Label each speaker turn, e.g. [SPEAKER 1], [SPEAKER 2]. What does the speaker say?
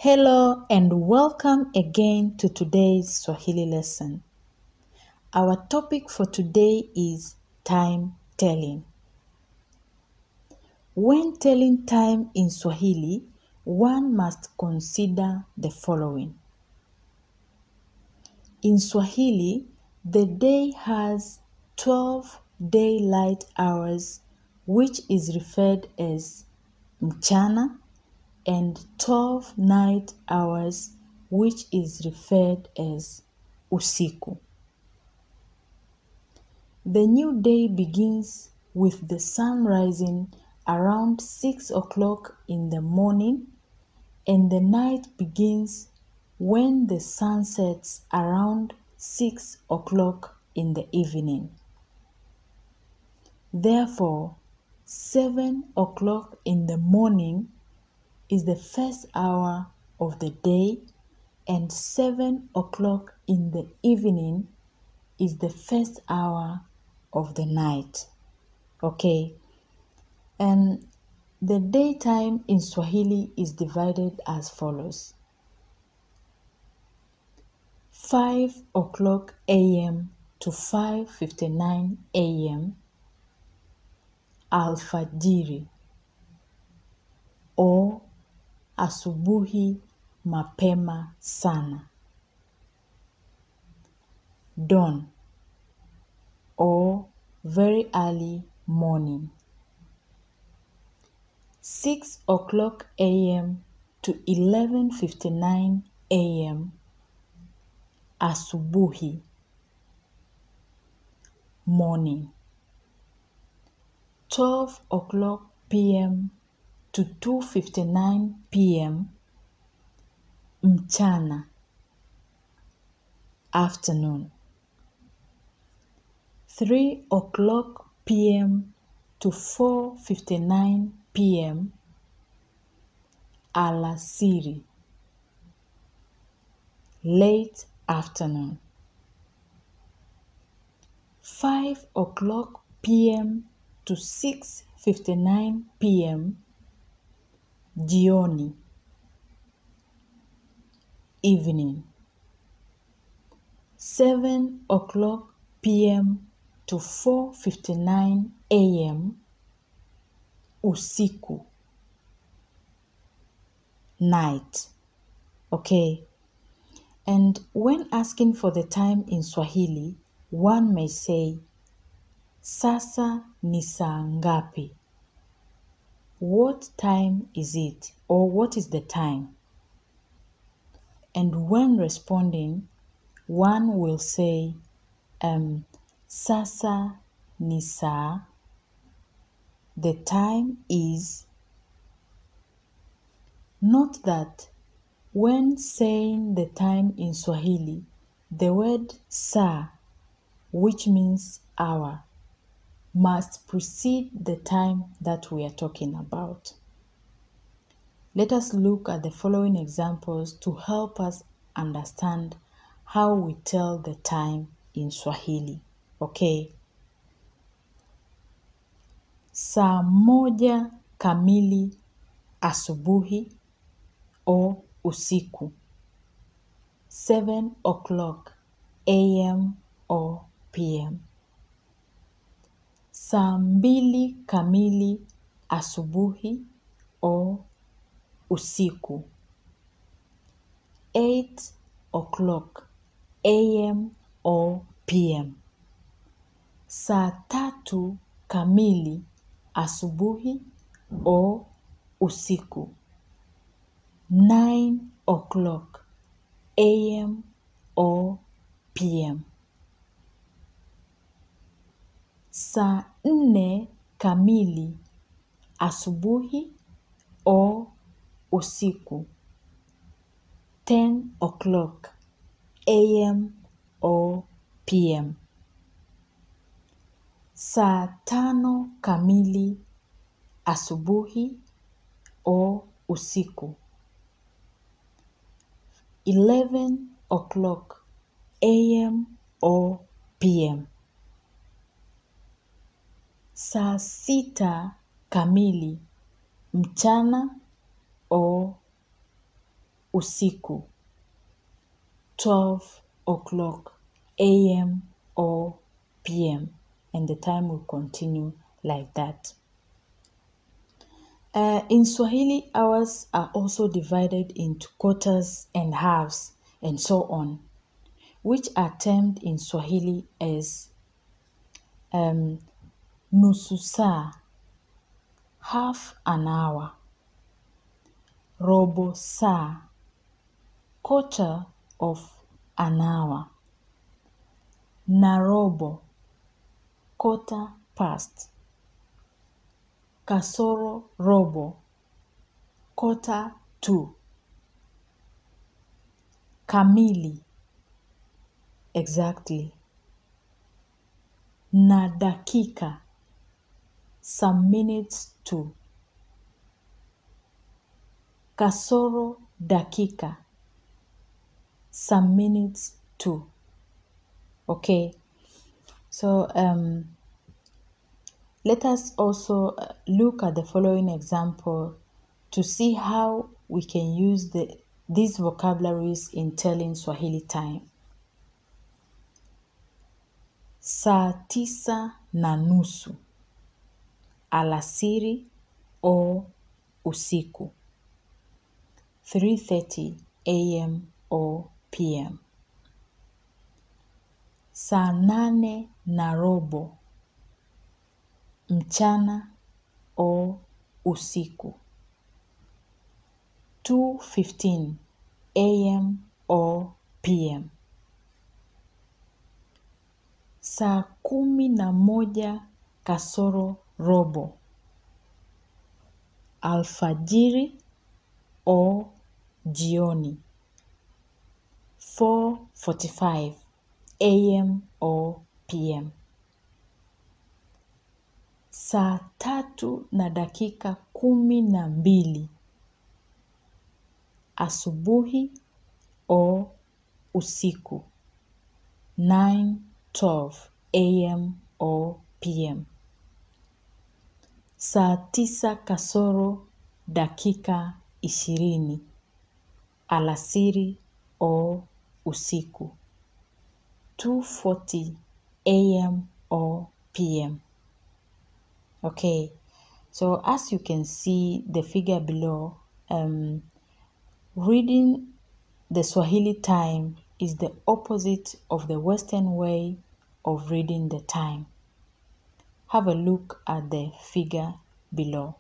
[SPEAKER 1] Hello and welcome again to today's Swahili lesson. Our topic for today is time telling. When telling time in Swahili, one must consider the following. In Swahili, the day has 12 daylight hours, which is referred as mchana, and 12 night hours, which is referred as usiku. The new day begins with the sun rising around 6 o'clock in the morning, and the night begins when the sun sets around 6 o'clock in the evening. Therefore, 7 o'clock in the morning is the first hour of the day, and 7 o'clock in the evening is the first hour of the night. Okay, and the daytime in Swahili is divided as follows. 5 o'clock a.m. to 5:59 a.m. alfajiri, or asubuhi mapema sana. Dawn, or very early morning. 6 o'clock a.m. to 11:59 a.m. asubuhi, morning. 12 o'clock p.m. to 2:59 p.m. mchana, afternoon. 3 o'clock p.m. to 4:59 p.m. alasiri, late afternoon. 5 o'clock p.m. to 6:59 p.m. jioni, evening. 7 o'clock p.m. to 4:59 a.m. usiku, night. Okay, and when asking for the time in Swahili, one may say, sasa ni saa ngapi? What time is it? Or what is the time? And when responding, one will say, sasa ni saa. The time is. Note that when saying the time in Swahili, the word saa, which means hour, must precede the time that we are talking about. Let us look at the following examples to help us understand how we tell the time in Swahili. Okay. Saa moja kamili asubuhi or usiku. 7 o'clock a.m. or p.m. Saa mbili kamili asubuhi or usiku. 8 o'clock a.m. or p.m. Saa tatu kamili asubuhi or usiku. 9 o'clock a.m. or p.m. Saa nne kamili asubuhi or usiku. 10 o'clock a.m. or p.m. Saa tano kamili asubuhi or usiku. 11 o'clock a.m. or p.m. Saa sita kamili mchana or usiku, 12 o'clock a.m. or p.m. and the time will continue like that. In Swahili, hours are also divided into quarters and halves and so on, which are termed in Swahili as nusu saa, half an hour, robo saa, quarter of an hour, na robo, quarter past, kasoro robo, quarter to, kamili, exactly, na dakika, some minutes to, kasoro dakika, some minutes to. Okay, so let us also look at the following example to see how we can use these vocabularies in telling Swahili time. Saa tisa na nusu, alasiri or usiku, 3:30 a.m. or p.m. Saa nane na robo, mchana or usiku, 2:15 a.m. or p.m. Saa 11 kasoro robo, alfajiri or jioni, 4:45 a.m. or p.m. Saa 3 na dakika 12, asubuhi or usiku, 9:12 a.m. or p.m. Saa 9 kasoro dakika 20, alasiri or usiku, 2:40 a.m. or p.m. Okay, so as you can see the figure below, reading the Swahili time is the opposite of the Western way of reading the time. Have a look at the figure below.